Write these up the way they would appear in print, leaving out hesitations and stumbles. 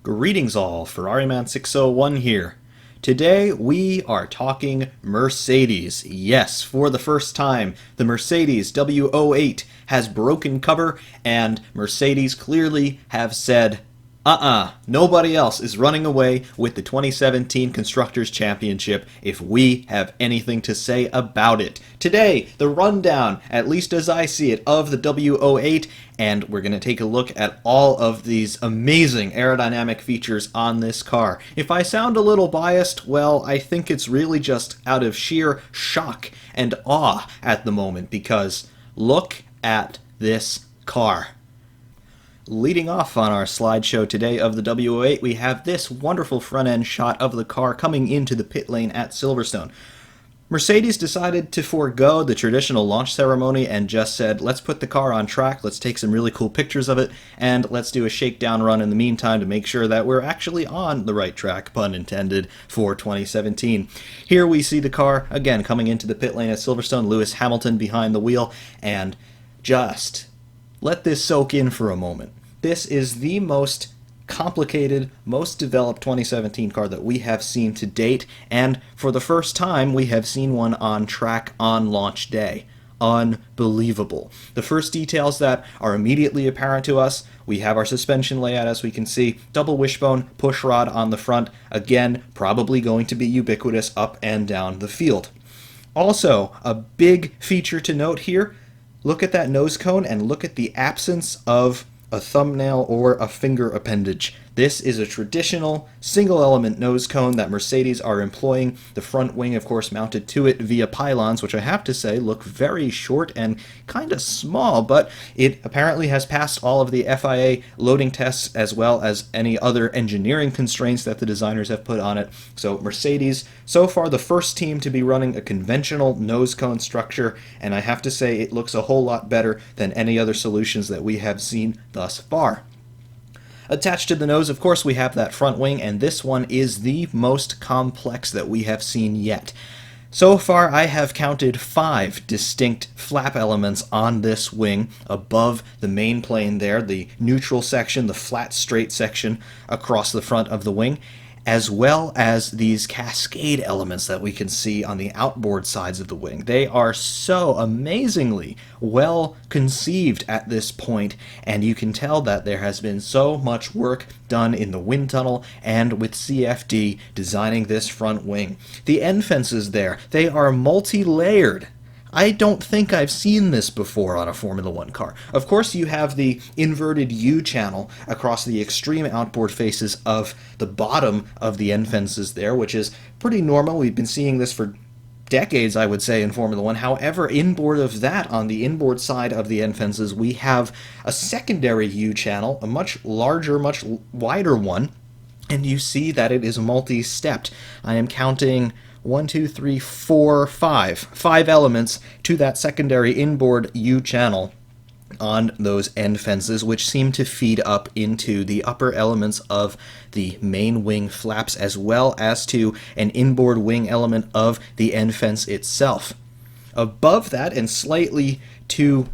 Greetings all, Ferrariman601 here. Today we are talking Mercedes. Yes, for the first time, the Mercedes W08 has broken cover, and Mercedes clearly have said, nobody else is running away with the 2017 Constructors' Championship if we have anything to say about it. Today, the rundown, at least as I see it, of the W08, and we're going to take a look at all of these amazing aerodynamic features on this car. If I sound a little biased, well, I think it's really just out of sheer shock and awe at the moment, because look at this car. Leading off on our slideshow today of the W08, we have this wonderful front-end shot of the car coming into the pit lane at Silverstone. Mercedes decided to forego the traditional launch ceremony and just said, let's put the car on track, let's take some really cool pictures of it, and let's do a shakedown run in the meantime to make sure that we're actually on the right track, pun intended, for 2017. Here we see the car, again, coming into the pit lane at Silverstone, Lewis Hamilton behind the wheel, and just let this soak in for a moment. This is the most complicated, most developed 2017 car that we have seen to date, and for the first time we have seen one on track on launch day. Unbelievable. The first details that are immediately apparent to us, we have our suspension layout as we can see, double wishbone push rod on the front, again probably going to be ubiquitous up and down the field. Also, a big feature to note here, look at that nose cone and look at the absence of a thumbnail or a finger appendage. This is a traditional single-element nose cone that Mercedes are employing. The front wing, of course, mounted to it via pylons, which I have to say look very short and kind of small, but it apparently has passed all of the FIA loading tests as well as any other engineering constraints that the designers have put on it. So Mercedes, so far the first team to be running a conventional nose cone structure, and I have to say it looks a whole lot better than any other solutions that we have seen thus far. Attached to the nose, of course, we have that front wing, and this one is the most complex that we have seen yet. So far, I have counted 5 distinct flap elements on this wing above the main plane there, the neutral section, the flat straight section across the front of the wing, as well as these cascade elements that we can see on the outboard sides of the wing. They are so amazingly well conceived at this point, and you can tell that there has been so much work done in the wind tunnel and with CFD designing this front wing. The end fences there, they are multi-layered. I don't think I've seen this before on a Formula One car. Of course, you have the inverted U channel across the extreme outboard faces of the bottom of the end fences there, which is pretty normal. We've been seeing this for decades, I would say, in Formula One. However, inboard of that, on the inboard side of the end fences, we have a secondary U channel, a much larger, much wider one, and you see that it is multi-stepped. I am counting 1, 2, 3, 4, 5 elements to that secondary inboard U channel on those end fences, which seem to feed up into the upper elements of the main wing flaps, as well as to an inboard wing element of the end fence itself. Above that, and slightly to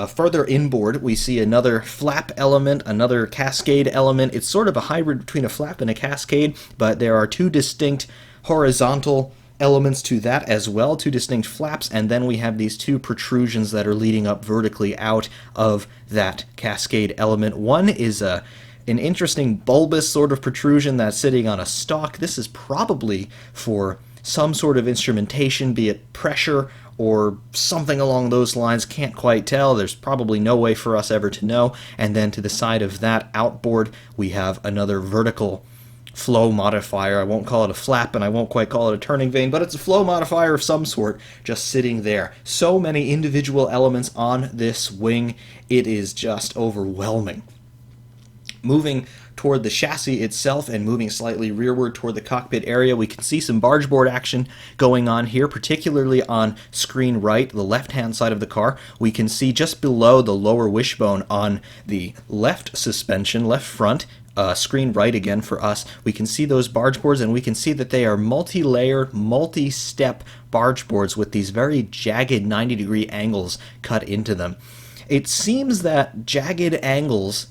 further inboard, we see another flap element, another cascade element. It's sort of a hybrid between a flap and a cascade, but there are 2 distinct horizontal elements to that as well, 2 distinct flaps, and then we have these 2 protrusions that are leading up vertically out of that cascade element. One is an interesting bulbous sort of protrusion that's sitting on a stalk. This is probably for some sort of instrumentation, be it pressure or something along those lines. Can't quite tell. There's probably no way for us ever to know. And then to the side of that outboard, we have another vertical flow modifier. I won't call it a flap and I won't quite call it a turning vane, but it's a flow modifier of some sort just sitting there. So many individual elements on this wing, it is just overwhelming. Moving toward the chassis itself and moving slightly rearward toward the cockpit area, we can see some bargeboard action going on here, particularly on screen right, the left-hand side of the car. We can see just below the lower wishbone on the left suspension, left front, screen right again for us, we can see those barge boards, and we can see that they are multi-layered, multi-step barge boards with these very jagged 90-degree angles cut into them. It seems that jagged angles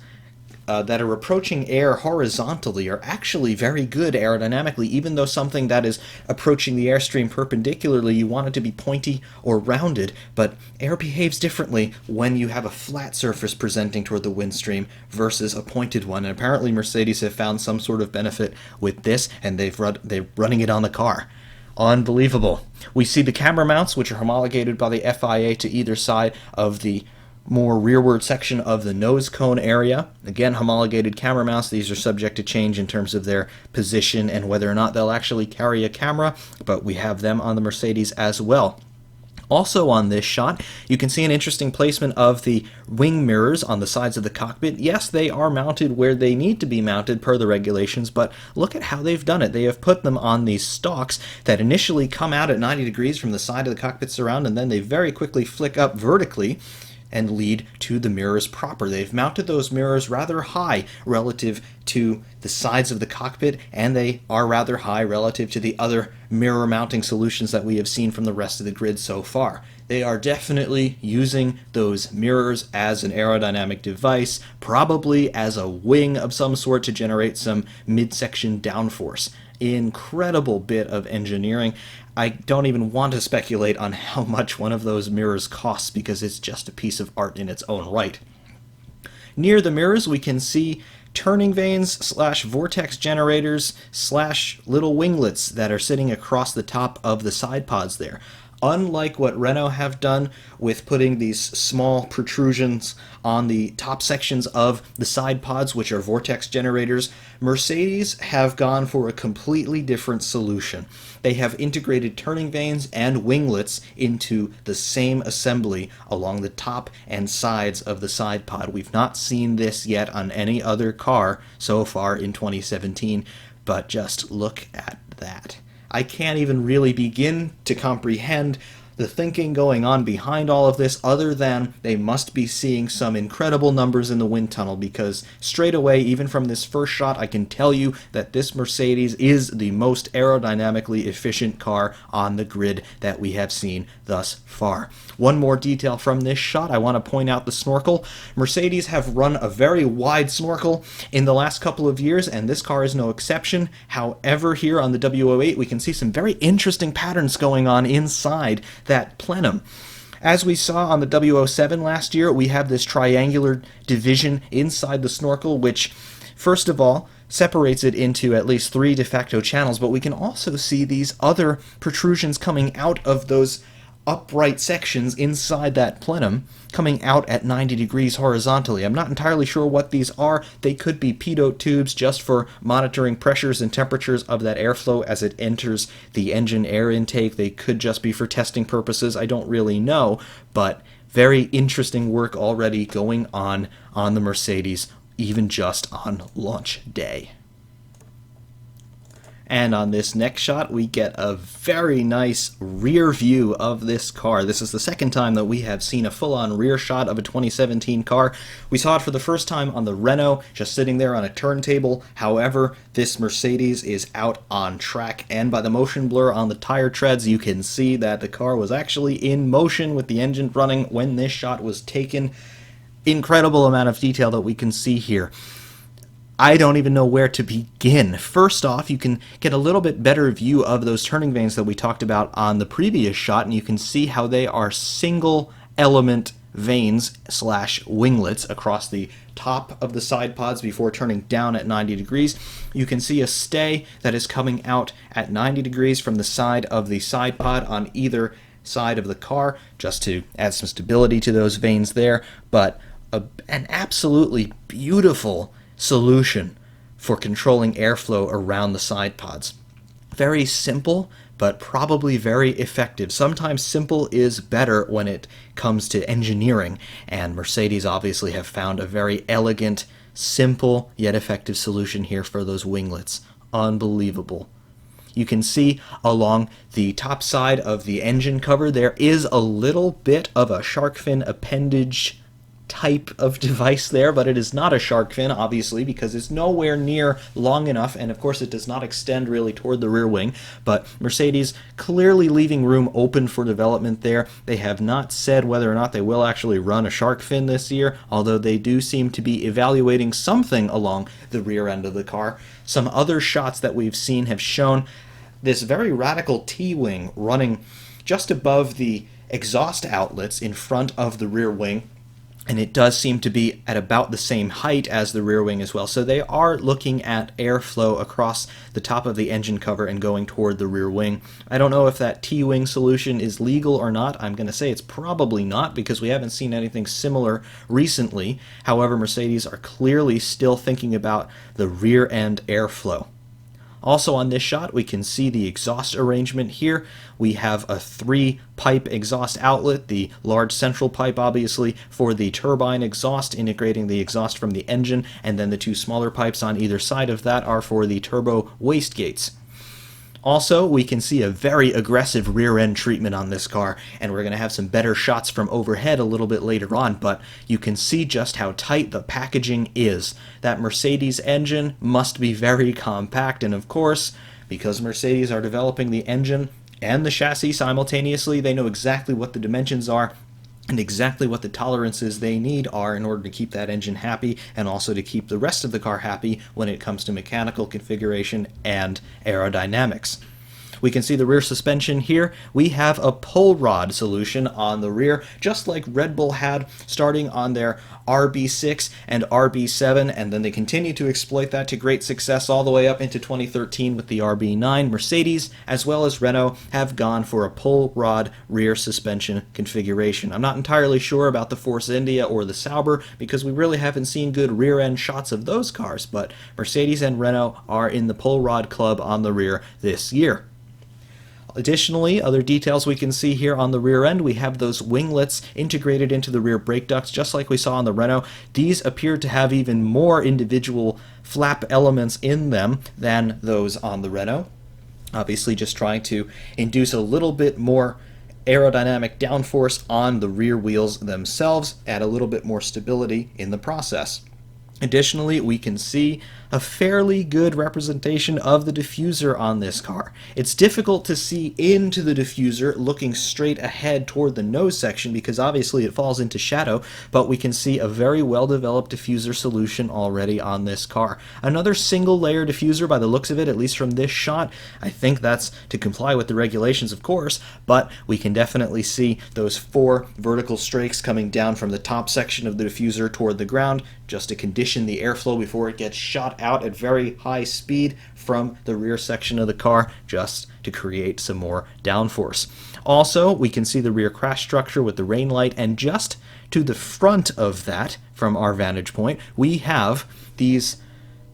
that are approaching air horizontally are actually very good aerodynamically, even though something that is approaching the airstream perpendicularly, you want it to be pointy or rounded, but air behaves differently when you have a flat surface presenting toward the wind stream versus a pointed one, and apparently Mercedes have found some sort of benefit with this, and they're running it on the car. Unbelievable. We see the camera mounts, which are homologated by the FIA to either side of the more rearward section of the nose cone area. Again, homologated camera mounts. These are subject to change in terms of their position and whether or not they'll actually carry a camera, but we have them on the Mercedes as well. Also on this shot, you can see an interesting placement of the wing mirrors on the sides of the cockpit. Yes, they are mounted where they need to be mounted per the regulations, but look at how they've done it. They have put them on these stalks that initially come out at 90 degrees from the side of the cockpit surround, and then they very quickly flick up vertically and lead to the mirrors proper. They've mounted those mirrors rather high relative to the sides of the cockpit, and they are rather high relative to the other mirror mounting solutions that we have seen from the rest of the grid so far. They are definitely using those mirrors as an aerodynamic device, probably as a wing of some sort to generate some midsection downforce. Incredible bit of engineering. I don't even want to speculate on how much one of those mirrors costs because it's just a piece of art in its own right. Near the mirrors we can see turning vanes / vortex generators / little winglets that are sitting across the top of the side pods there. Unlike what Renault have done with putting these small protrusions on the top sections of the side pods, which are vortex generators, Mercedes have gone for a completely different solution. They have integrated turning vanes and winglets into the same assembly along the top and sides of the side pod. We've not seen this yet on any other car so far in 2017, but just look at that. I can't even really begin to comprehend the thinking going on behind all of this other than they must be seeing some incredible numbers in the wind tunnel, because straight away, even from this first shot, I can tell you that this Mercedes is the most aerodynamically efficient car on the grid that we have seen thus far. One more detail from this shot, I want to point out the snorkel. Mercedes have run a very wide snorkel in the last couple of years, and this car is no exception. However, here on the W08, we can see some very interesting patterns going on inside that plenum. As we saw on the W07 last year, we have this triangular division inside the snorkel, which, first of all, separates it into at least 3 de facto channels, but we can also see these other protrusions coming out of those upright sections inside that plenum, coming out at 90 degrees horizontally. I'm not entirely sure what these are. They could be pitot tubes just for monitoring pressures and temperatures of that airflow as it enters the engine air intake. They could just be for testing purposes. I don't really know, but very interesting work already going on the Mercedes, even just on launch day. And on this next shot, we get a very nice rear view of this car. This is the second time that we have seen a full-on rear shot of a 2017 car. We saw it for the first time on the Renault, just sitting there on a turntable. However, this Mercedes is out on track, and by the motion blur on the tire treads, you can see that the car was actually in motion with the engine running when this shot was taken. Incredible amount of detail that we can see here. I don't even know where to begin. First off, you can get a little bit better view of those turning vanes that we talked about on the previous shot, and you can see how they are single element vanes / winglets across the top of the side pods before turning down at 90 degrees. You can see a stay that is coming out at 90 degrees from the side of the side pod on either side of the car, just to add some stability to those vanes there, but an absolutely beautiful solution for controlling airflow around the side pods. Very simple, but probably very effective. Sometimes simple is better when it comes to engineering, and Mercedes obviously have found a very elegant, simple, yet effective solution here for those winglets. Unbelievable. You can see along the top side of the engine cover there is a little bit of a shark fin appendage type of device there, but it is not a shark fin, obviously, because it's nowhere near long enough, and of course it does not extend really toward the rear wing. But Mercedes clearly leaving room open for development there. They have not said whether or not they will actually run a shark fin this year, although they do seem to be evaluating something along the rear end of the car. Some other shots that we've seen have shown this very radical T-wing running just above the exhaust outlets in front of the rear wing, and it does seem to be at about the same height as the rear wing as well. So they are looking at airflow across the top of the engine cover and going toward the rear wing. I don't know if that T-wing solution is legal or not. I'm going to say it's probably not, because we haven't seen anything similar recently. However, Mercedes are clearly still thinking about the rear end airflow. Also on this shot, we can see the exhaust arrangement here. We have a 3-pipe exhaust outlet, the large central pipe obviously for the turbine exhaust, integrating the exhaust from the engine, and then the 2 smaller pipes on either side of that are for the turbo wastegates. Also, we can see a very aggressive rear-end treatment on this car, and we're going to have some better shots from overhead a little bit later on, but you can see just how tight the packaging is. That Mercedes engine must be very compact, and of course, because Mercedes are developing the engine and the chassis simultaneously, they know exactly what the dimensions are and exactly what the tolerances they need are in order to keep that engine happy, and also to keep the rest of the car happy when it comes to mechanical configuration and aerodynamics. We can see the rear suspension here. We have a pull rod solution on the rear, just like Red Bull had starting on their RB6 and RB7, and then they continue to exploit that to great success all the way up into 2013 with the RB9. Mercedes, as well as Renault, have gone for a pull rod rear suspension configuration. I'm not entirely sure about the Force India or the Sauber, because we really haven't seen good rear end shots of those cars, but Mercedes and Renault are in the pull rod club on the rear this year. Additionally, other details we can see here on the rear end, we have those winglets integrated into the rear brake ducts, just like we saw on the Renault. These appear to have even more individual flap elements in them than those on the Renault. Obviously just trying to induce a little bit more aerodynamic downforce on the rear wheels themselves, add a little bit more stability in the process. Additionally, we can see a fairly good representation of the diffuser on this car. It's difficult to see into the diffuser looking straight ahead toward the nose section because obviously it falls into shadow, but we can see a very well-developed diffuser solution already on this car. Another single-layer diffuser by the looks of it, at least from this shot. I think that's to comply with the regulations, of course, but we can definitely see those 4 vertical strakes coming down from the top section of the diffuser toward the ground, just to condition the airflow before it gets shot out at very high speed from the rear section of the car, just to create some more downforce. Also, we can see the rear crash structure with the rain light, and just to the front of that, from our vantage point, we have these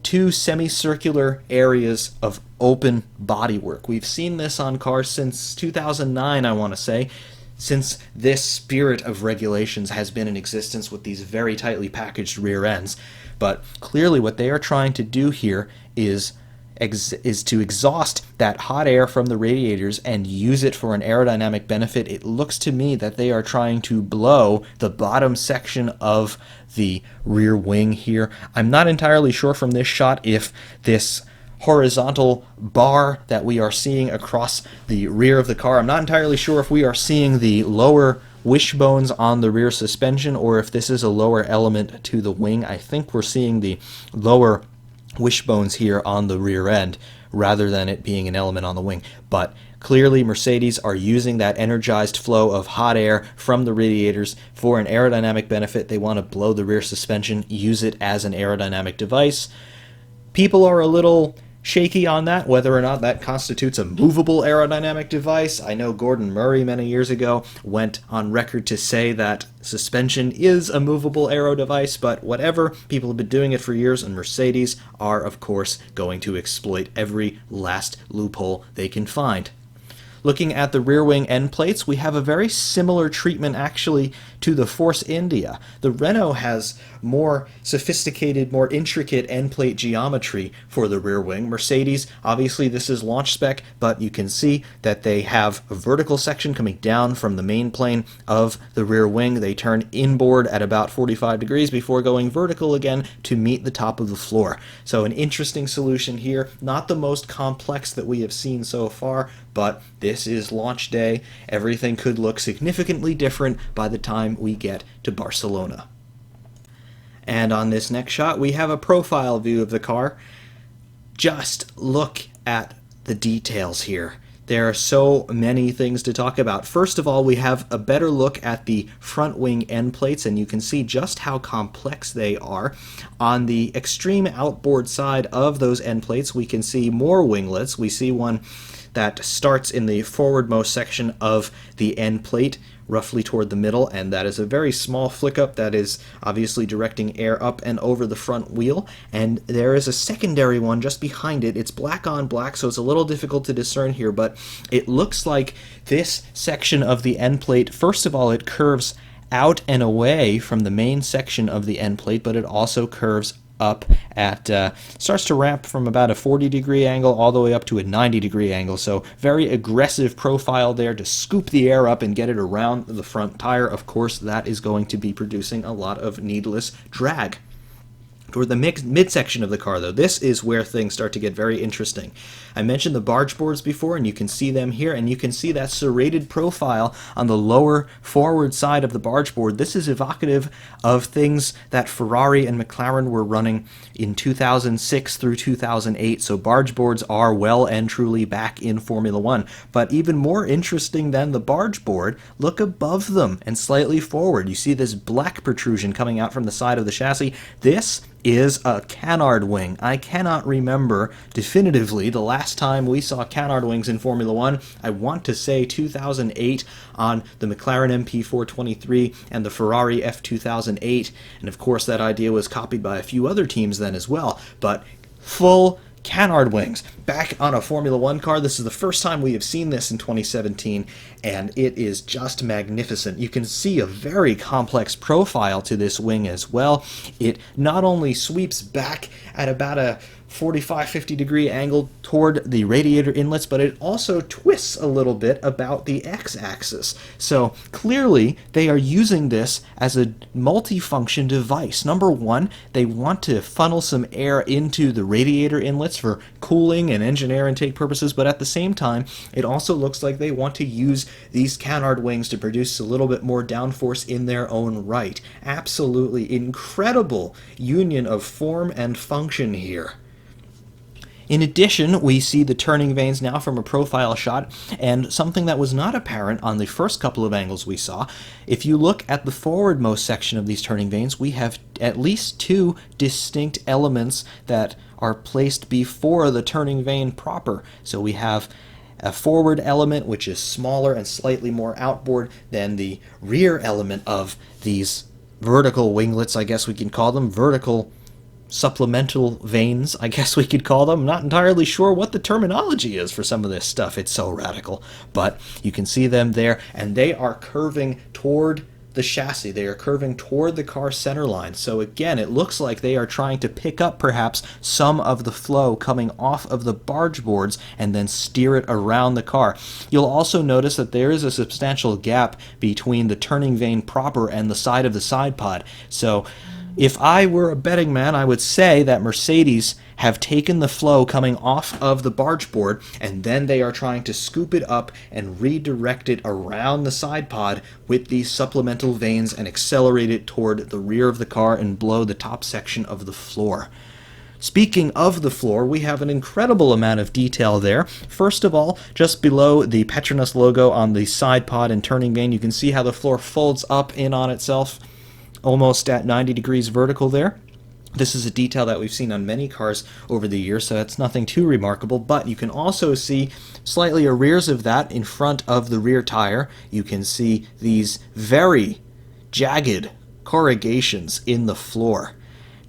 2 semicircular areas of open bodywork. We've seen this on cars since 2009, I want to say, since this spirit of regulations has been in existence with these very tightly packaged rear ends. But clearly what they are trying to do here is to exhaust that hot air from the radiators and use it for an aerodynamic benefit. It looks to me that they are trying to blow the bottom section of the rear wing here. I'm not entirely sure from this shot if this horizontal bar that we are seeing across the rear of the car, I'm not entirely sure if we are seeing the lower wishbones on the rear suspension or if this is a lower element to the wing. I think we're seeing the lower wishbones here on the rear end rather than it being an element on the wing. But clearly Mercedes are using that energized flow of hot air from the radiators for an aerodynamic benefit. They want to blow the rear suspension, use it as an aerodynamic device. People are a little shaky on that, whether or not that constitutes a movable aerodynamic device. I know Gordon Murray many years ago went on record to say that suspension is a movable aero device, but whatever, people have been doing it for years, and Mercedes are, of course, going to exploit every last loophole they can find. Looking at the rear wing end plates, we have a very similar treatment actually to the Force India. The Renault has more sophisticated, more intricate end plate geometry for the rear wing. Mercedes, obviously this is launch spec, but you can see that they have a vertical section coming down from the main plane of the rear wing. They turn inboard at about 45 degrees before going vertical again to meet the top of the floor. So an interesting solution here, not the most complex that we have seen so far, but this is launch day. Everything could look significantly different by the time we get to Barcelona. And on this next shot, we have a profile view of the car. Just look at the details here. There are so many things to talk about. First of all, we have a better look at the front wing end plates, and you can see just how complex they are. On the extreme outboard side of those end plates, we can see more winglets. We see one that starts in the forwardmost section of the end plate, roughly toward the middle, and that is a very small flick up that is obviously directing air up and over the front wheel. And there is a secondary one just behind it. It's black on black, so it's a little difficult to discern here, but it looks like this section of the end plate, first of all, it curves out and away from the main section of the end plate, but it also curves up at, starts to ramp from about a 40-degree angle all the way up to a 90-degree angle. So very aggressive profile there to scoop the air up and get it around the front tire. Of course, that is going to be producing a lot of needless drag. Toward the midsection of the car, though, this is where things start to get very interesting. I mentioned the barge boards before, and you can see them here, and you can see that serrated profile on the lower forward side of the barge board. This is evocative of things that Ferrari and McLaren were running in 2006 through 2008, so barge boards are well and truly back in Formula One. But even more interesting than the barge board, look above them and slightly forward. You see this black protrusion coming out from the side of the chassis. This is a canard wing. I cannot remember definitively the last time we saw canard wings in Formula One. I want to say 2008 on the McLaren MP423 and the Ferrari F2008, and of course that idea was copied by a few other teams then as well, but full canard wings back on a Formula One car. This is the first time we have seen this in 2017, and it is just magnificent. You can see a very complex profile to this wing as well. It not only sweeps back at about a 45-50 degree angle toward the radiator inlets, but it also twists a little bit about the x-axis. So clearly they are using this as a multifunction device. Number one, they want to funnel some air into the radiator inlets for cooling and engine air intake purposes, but at the same time it also looks like they want to use these canard wings to produce a little bit more downforce in their own right. Absolutely incredible union of form and function here. In addition, we see the turning vanes now from a profile shot, and something that was not apparent on the first couple of angles we saw. If you look at the forwardmost section of these turning vanes, we have at least two distinct elements that are placed before the turning vane proper. So we have a forward element, which is smaller and slightly more outboard than the rear element of these vertical winglets, I guess we can call them, vertical supplemental vanes, I guess we could call them. I'm not entirely sure what the terminology is for some of this stuff. It's so radical. But you can see them there, and they are curving toward the chassis. They are curving toward the car center line. So again, it looks like they are trying to pick up perhaps some of the flow coming off of the barge boards and then steer it around the car. You'll also notice that there is a substantial gap between the turning vane proper and the side of the side pod. So if I were a betting man, I would say that Mercedes have taken the flow coming off of the barge board, and then they are trying to scoop it up and redirect it around the side pod with these supplemental vanes and accelerate it toward the rear of the car and blow the top section of the floor. Speaking of the floor, we have an incredible amount of detail there. First of all, just below the Petronas logo on the side pod and turning vane, you can see how the floor folds up in on itself, almost at 90 degrees vertical there. This is a detail that we've seen on many cars over the years, so it's nothing too remarkable, but you can also see slightly arrears of that in front of the rear tire. You can see these very jagged corrugations in the floor.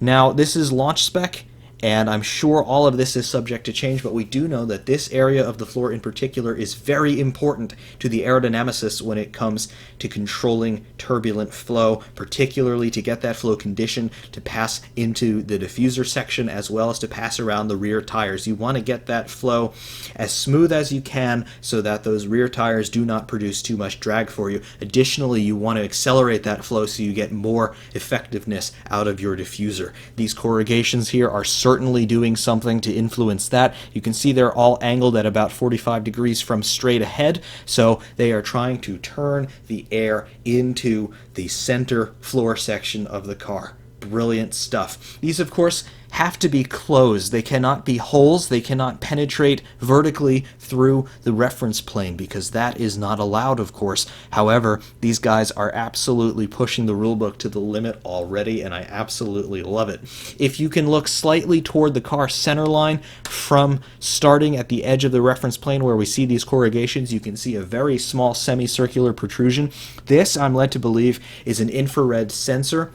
Now, this is launch spec, And I'm sure all of this is subject to change, but we do know that this area of the floor in particular is very important to the aerodynamicists when it comes to controlling turbulent flow, particularly to get that flow condition to pass into the diffuser section as well as to pass around the rear tires. You want to get that flow as smooth as you can so that those rear tires do not produce too much drag for you. Additionally, you want to accelerate that flow so you get more effectiveness out of your diffuser. These corrugations here are certainly doing something to influence that. You can see they're all angled at about 45 degrees from straight ahead, so they are trying to turn the air into the center floor section of the car. Brilliant stuff. These, of course, have to be closed. They cannot be holes. They cannot penetrate vertically through the reference plane because that is not allowed, of course. However, these guys are absolutely pushing the rulebook to the limit already, and I absolutely love it. If you can look slightly toward the car center line from starting at the edge of the reference plane where we see these corrugations, you can see a very small semicircular protrusion. This, I'm led to believe, is an infrared sensor.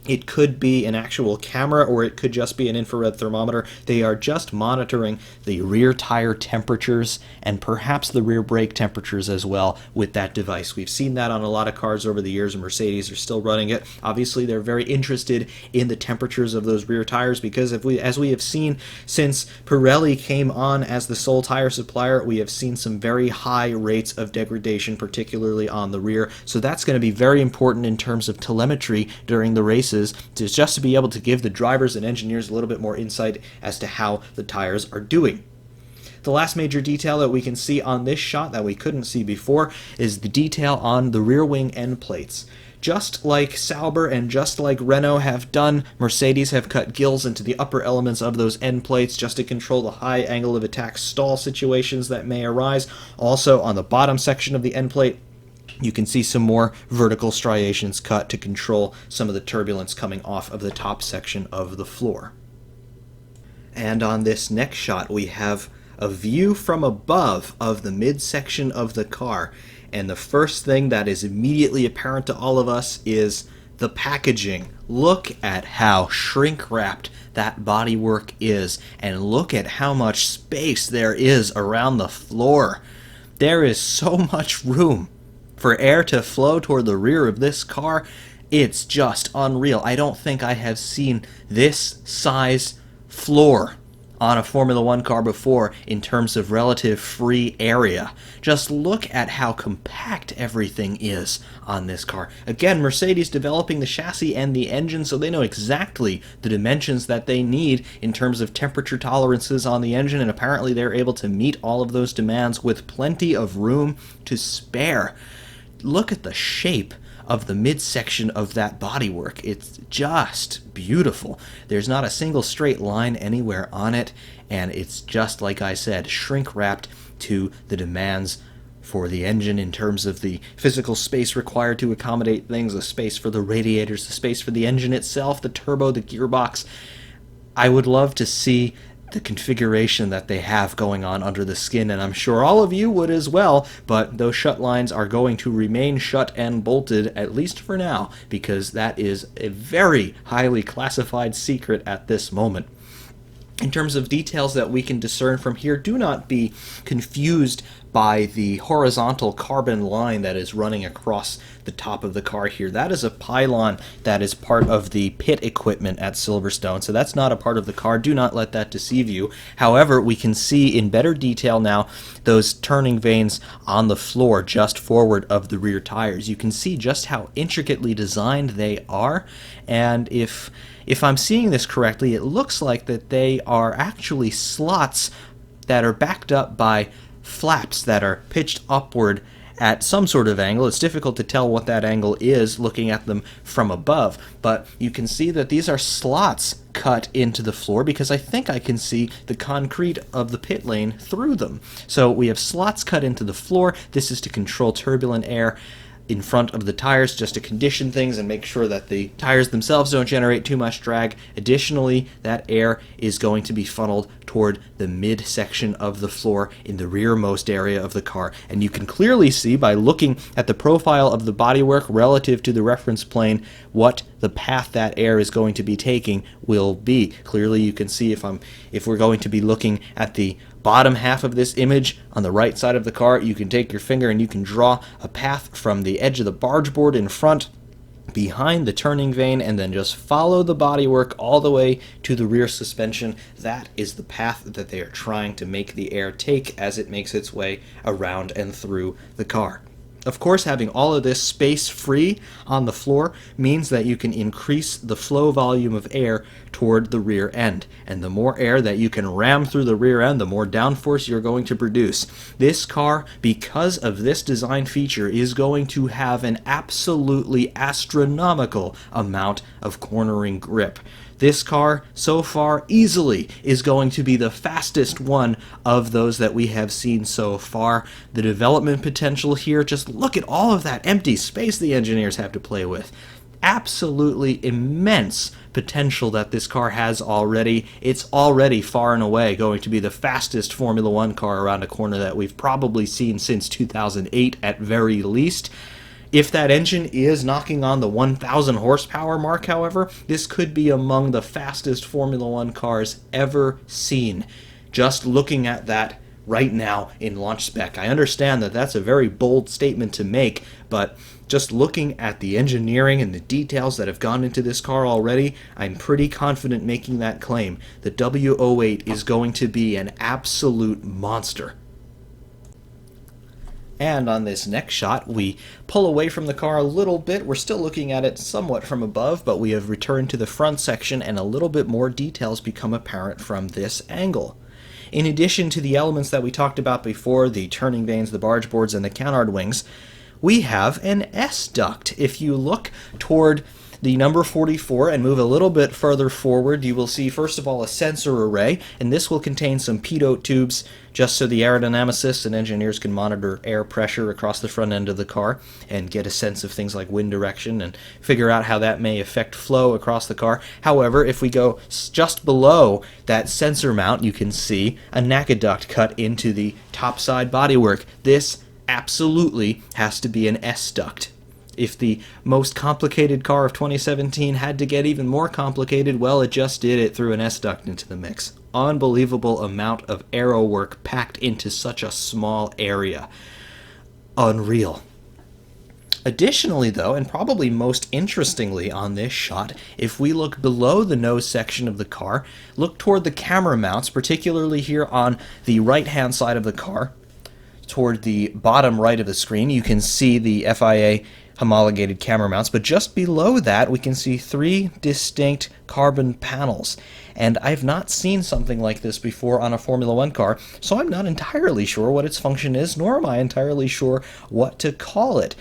It could be an actual camera or it could just be an infrared thermometer. They are just monitoring the rear tire temperatures and perhaps the rear brake temperatures as well with that device. We've seen that on a lot of cars over the years, and Mercedes are still running it. Obviously, they're very interested in the temperatures of those rear tires because as we have seen since Pirelli came on as the sole tire supplier, we have seen some very high rates of degradation, particularly on the rear. So that's going to be very important in terms of telemetry during the races, just to be able to give the drivers and engineers a little bit more insight as to how the tires are doing. The last major detail that we can see on this shot that we couldn't see before is the detail on the rear wing end plates. Just like Sauber and just like Renault have done, Mercedes have cut gills into the upper elements of those end plates just to control the high angle of attack stall situations that may arise. Also, on the bottom section of the end plate, you can see some more vertical striations cut to control some of the turbulence coming off of the top section of the floor. And on this next shot, we have a view from above of the midsection of the car. And the first thing that is immediately apparent to all of us is the packaging. Look at how shrink-wrapped that bodywork is, and look at how much space there is around the floor. There is so much room for air to flow toward the rear of this car. It's just unreal. I don't think I have seen this size floor on a Formula One car before in terms of relative free area. Just look at how compact everything is on this car. Again, Mercedes developing the chassis and the engine, so they know exactly the dimensions that they need in terms of temperature tolerances on the engine, and apparently they're able to meet all of those demands with plenty of room to spare. Look at the shape of the midsection of that bodywork. It's just beautiful. There's not a single straight line anywhere on it, and it's just, like I said, shrink-wrapped to the demands for the engine in terms of the physical space required to accommodate things, the space for the radiators, the space for the engine itself, the turbo, the gearbox. I would love to see the configuration that they have going on under the skin, and I'm sure all of you would as well, but those shut lines are going to remain shut and bolted, at least for now, because that is a very highly classified secret at this moment. In terms of details that we can discern from here, do not be confused by the horizontal carbon line that is running across the top of the car here. That is a pylon that is part of the pit equipment at Silverstone, so that's not a part of the car. Do not let that deceive you. However, we can see in better detail now those turning vanes on the floor just forward of the rear tires. You can see just how intricately designed they are, and if I'm seeing this correctly, it looks like that they are actually slots that are backed up by flaps that are pitched upward at some sort of angle. It's difficult to tell what that angle is looking at them from above, but you can see that these are slots cut into the floor because I think I can see the concrete of the pit lane through them. So we have slots cut into the floor. This is to control turbulent air in front of the tires, just to condition things and make sure that the tires themselves don't generate too much drag. Additionally, that air is going to be funneled toward the midsection of the floor in the rearmost area of the car. And you can clearly see by looking at the profile of the bodywork relative to the reference plane what the path that air is going to be taking will be. Clearly you can see if we're going to be looking at the bottom half of this image on the right side of the car, you can take your finger and you can draw a path from the edge of the barge board in front behind the turning vane and then just follow the bodywork all the way to the rear suspension. That is the path that they are trying to make the air take as it makes its way around and through the car. Of course, having all of this space free on the floor means that you can increase the flow volume of air toward the rear end. And the more air that you can ram through the rear end, the more downforce you're going to produce. This car, because of this design feature, is going to have an absolutely astronomical amount of cornering grip. This car, so far, easily is going to be the fastest one of those that we have seen so far. The development potential here, just look at all of that empty space the engineers have to play with. Absolutely immense potential that this car has already. It's already far and away going to be the fastest Formula One car around a corner that we've probably seen since 2008 at very least. If that engine is knocking on the 1,000 horsepower mark, however, this could be among the fastest Formula One cars ever seen. Just looking at that right now in launch spec. I understand that that's a very bold statement to make, but just looking at the engineering and the details that have gone into this car already, I'm pretty confident making that claim. The W08 is going to be an absolute monster. And on this next shot, we pull away from the car a little bit. We're still looking at it somewhat from above, but we have returned to the front section and a little bit more details become apparent from this angle. In addition to the elements that we talked about before, the turning vanes, the barge boards, and the canard wings, we have an S-duct. If you look toward the number 44 and move a little bit further forward, you will see first of all a sensor array, and this will contain some pitot tubes just so the aerodynamicists and engineers can monitor air pressure across the front end of the car and get a sense of things like wind direction and figure out how that may affect flow across the car. However, if we go just below that sensor mount, you can see a NACA duct cut into the top side bodywork. This absolutely has to be an S-duct. If the most complicated car of 2017 had to get even more complicated, well, it just did. It threw an S-duct into the mix. Unbelievable amount of aero work packed into such a small area. Unreal. Additionally, though, and probably most interestingly on this shot, if we look below the nose section of the car, look toward the camera mounts, particularly here on the right-hand side of the car, toward the bottom right of the screen, you can see the FIA homologated camera mounts, but just below that we can see three distinct carbon panels. And I've not seen something like this before on a Formula One car, so I'm not entirely sure what its function is, nor am I entirely sure what to call it.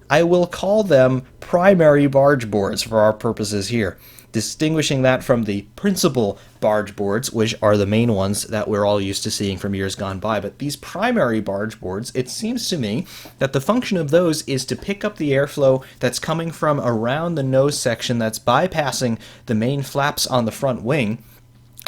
I will call them primary barge boards for our purposes here, distinguishing that from the principal barge boards, which are the main ones that we're all used to seeing from years gone by. But these primary barge boards, it seems to me that the function of those is to pick up the airflow that's coming from around the nose section that's bypassing the main flaps on the front wing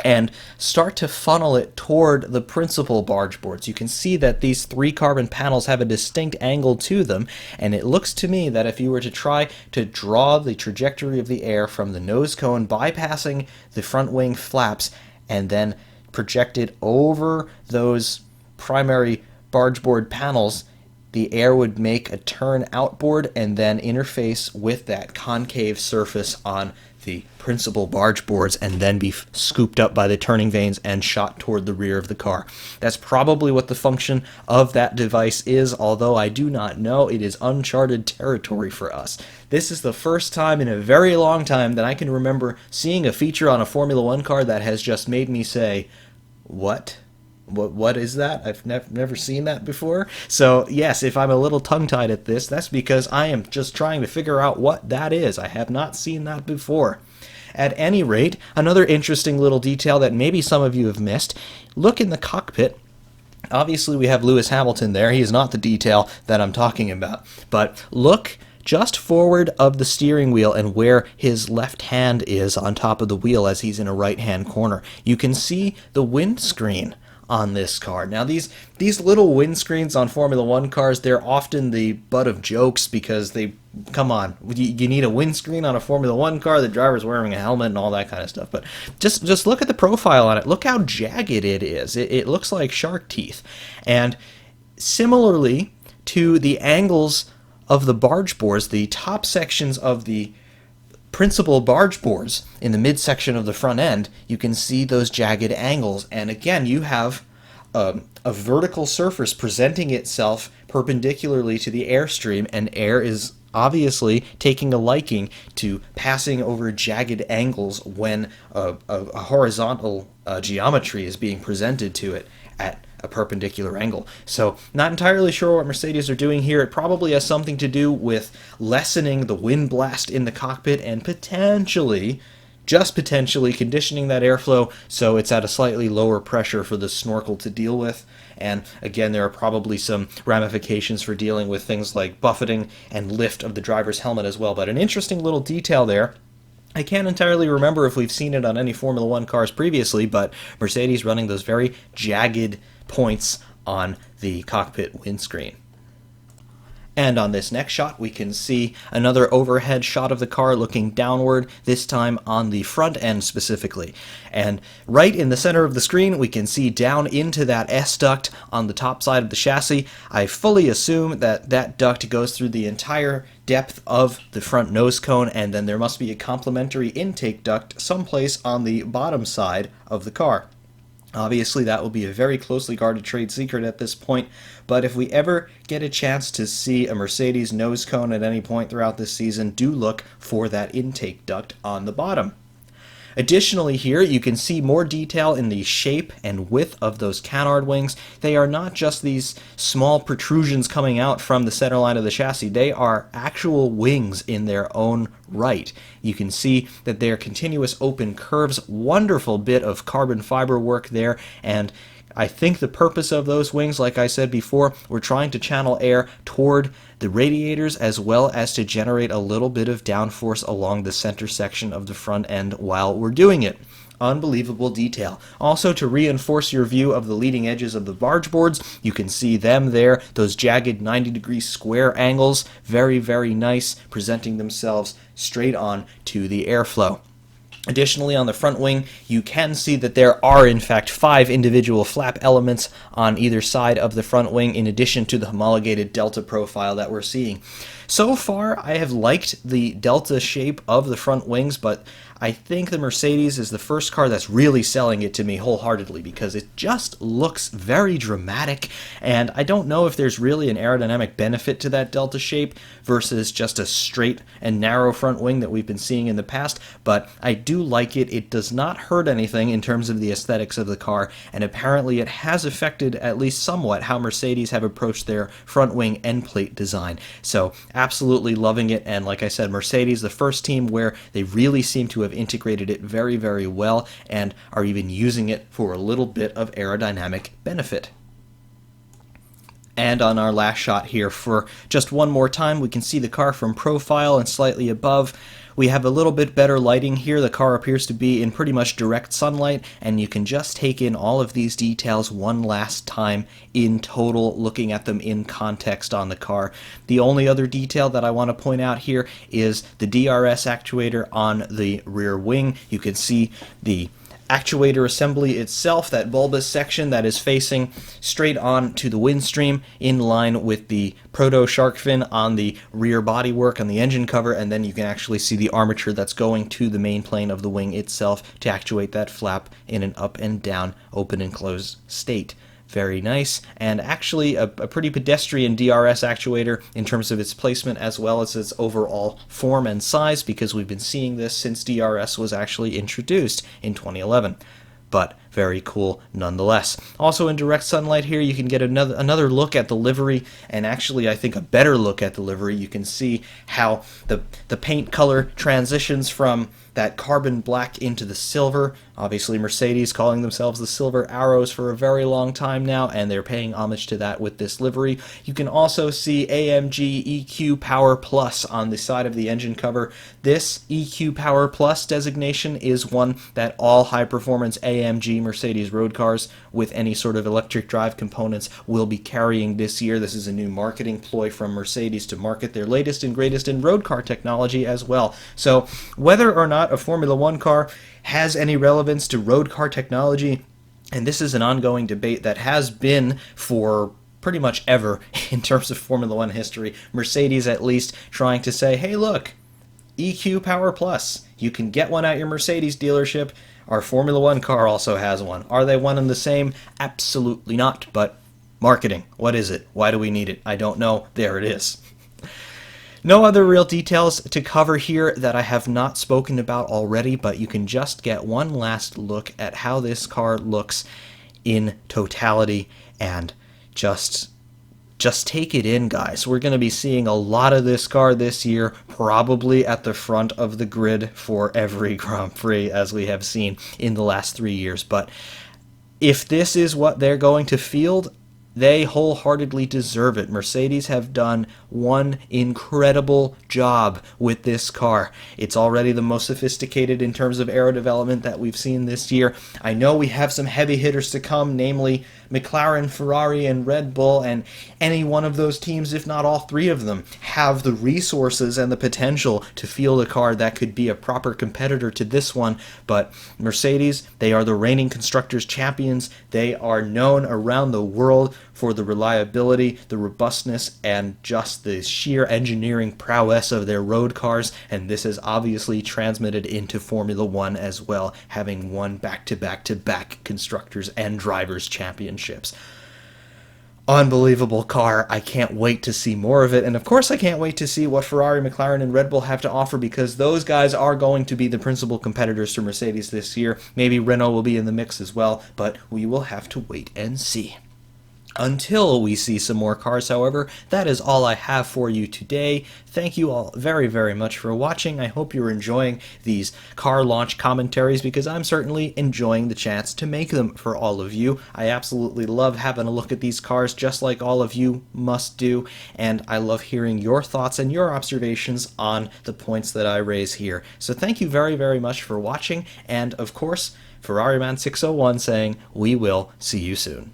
and start to funnel it toward the principal barge boards. You can see that these three carbon panels have a distinct angle to them, and it looks to me that if you were to try to draw the trajectory of the air from the nose cone bypassing the front wing flaps and then project it over those primary barge board panels, the air would make a turn outboard and then interface with that concave surface on the principal barge boards and then be scooped up by the turning vanes and shot toward the rear of the car. That's probably what the function of that device is, although I do not know. It is uncharted territory for us. This is the first time in a very long time that I can remember seeing a feature on a Formula One car that has just made me say, what? What is that? I've never seen that before. So yes, if I'm a little tongue-tied at this, that's because I am just trying to figure out what that is. I have not seen that before. At any rate, another interesting little detail that maybe some of you have missed, look in the cockpit. Obviously we have Lewis Hamilton there. He is not the detail that I'm talking about. But look just forward of the steering wheel and where his left hand is on top of the wheel as he's in a right-hand corner. You can see the windscreen on this car. Now these little windscreens on Formula One cars, they're often the butt of jokes because they, come on, you need a windscreen on a Formula One car, the driver's wearing a helmet and all that kind of stuff. But just look at the profile on it. Look how jagged it is. It looks like shark teeth. And similarly to the angles of the barge boards, the top sections of the principal barge boards in the midsection of the front end, you can see those jagged angles. And again, you have a vertical surface presenting itself perpendicularly to the airstream, and air is obviously taking a liking to passing over jagged angles when a horizontal geometry is being presented to it at a perpendicular angle. So not entirely sure what Mercedes are doing here. It probably has something to do with lessening the wind blast in the cockpit and potentially, just potentially, conditioning that airflow so it's at a slightly lower pressure for the snorkel to deal with. And again, there are probably some ramifications for dealing with things like buffeting and lift of the driver's helmet as well. But an interesting little detail there. I can't entirely remember if we've seen it on any Formula One cars previously, but Mercedes running those very jagged points on the cockpit windscreen. And on this next shot, we can see another overhead shot of the car looking downward, this time on the front end specifically. And right in the center of the screen, we can see down into that S-duct on the top side of the chassis. I fully assume that that duct goes through the entire depth of the front nose cone, and then there must be a complementary intake duct someplace on the bottom side of the car. Obviously, that will be a very closely guarded trade secret at this point, but if we ever get a chance to see a Mercedes nose cone at any point throughout this season, do look for that intake duct on the bottom. Additionally here, you can see more detail in the shape and width of those canard wings. They are not just these small protrusions coming out from the center line of the chassis. They are actual wings in their own right. You can see that they are continuous open curves, wonderful bit of carbon fiber work there, and I think the purpose of those wings, like I said before, we're trying to channel air toward the radiators as well as to generate a little bit of downforce along the center section of the front end while we're doing it. Unbelievable detail. Also, to reinforce your view of the leading edges of the barge boards, you can see them there, those jagged 90-degree square angles, very, very nice, presenting themselves straight on to the airflow. Additionally, on the front wing, you can see that there are, in fact, 5 individual flap elements on either side of the front wing, in addition to the homologated delta profile that we're seeing. So far, I have liked the delta shape of the front wings, but I think the Mercedes is the first car that's really selling it to me wholeheartedly because it just looks very dramatic, and I don't know if there's really an aerodynamic benefit to that delta shape versus just a straight and narrow front wing that we've been seeing in the past, but I do like it. It does not hurt anything in terms of the aesthetics of the car, and apparently it has affected at least somewhat how Mercedes have approached their front wing end plate design. So absolutely loving it, and like I said, Mercedes, the first team where they really seem to have integrated it very, very well and are even using it for a little bit of aerodynamic benefit. And on our last shot here, for just one more time, we can see the car from profile and slightly above. We have a little bit better lighting here. The car appears to be in pretty much direct sunlight, and you can just take in all of these details one last time in total, looking at them in context on the car. The only other detail that I want to point out here is the DRS actuator on the rear wing. You can see the actuator assembly itself, that bulbous section that is facing straight on to the windstream in line with the proto shark fin on the rear bodywork on the engine cover, and then you can actually see the armature that's going to the main plane of the wing itself to actuate that flap in an up and down, open and closed state. Very nice, and actually a pretty pedestrian DRS actuator in terms of its placement as well as its overall form and size, because we've been seeing this since DRS was actually introduced in 2011. But very cool nonetheless. Also in direct sunlight here, you can get another look at the livery, and actually I think a better look at the livery. You can see how the paint color transitions from that carbon black into the silver. Obviously, Mercedes calling themselves the Silver Arrows for a very long time now, and they're paying homage to that with this livery. You can also see AMG EQ Power Plus on the side of the engine cover. This EQ Power Plus designation is one that all high-performance AMG Mercedes road cars with any sort of electric drive components will be carrying this year. This is a new marketing ploy from Mercedes to market their latest and greatest in road car technology as well. So whether or not a Formula One car has any relevance to road car technology, and this is an ongoing debate that has been for pretty much ever in terms of Formula One history, Mercedes at least trying to say, hey look, EQ Power Plus, you can get one at your Mercedes dealership. Our Formula One car also has one. Are they one and the same? Absolutely not, but marketing, what is it? Why do we need it? I don't know. There it is. No other real details to cover here that I have not spoken about already, but you can just get one last look at how this car looks in totality and just take it in, guys. We're going to be seeing a lot of this car this year, probably at the front of the grid for every Grand Prix, as we have seen in the last 3 years. But if this is what they're going to field, they wholeheartedly deserve it. Mercedes have done one incredible job with this car. It's already the most sophisticated in terms of aero development that we've seen this year. I know we have some heavy hitters to come, namely McLaren, Ferrari, and Red Bull, and any one of those teams, if not all three of them, have the resources and the potential to field a car that could be a proper competitor to this one. But Mercedes, they are the reigning Constructors' champions. They are known around the world for the reliability, the robustness, and just the sheer engineering prowess of their road cars, and this is obviously transmitted into Formula One as well, having won back-to-back-to-back Constructors and Drivers' championships. Unbelievable car. I can't wait to see more of it, and of course I can't wait to see what Ferrari, McLaren, and Red Bull have to offer, because those guys are going to be the principal competitors to Mercedes this year. Maybe Renault will be in the mix as well, but we will have to wait and see. Until we see some more cars, however, that is all I have for you today. Thank you all very, very much for watching. I hope you're enjoying these car launch commentaries, because I'm certainly enjoying the chance to make them for all of you. I absolutely love having a look at these cars, just like all of you must do, and I love hearing your thoughts and your observations on the points that I raise here. So thank you very, very much for watching, and of course, Ferrari Man 601 saying, we will see you soon.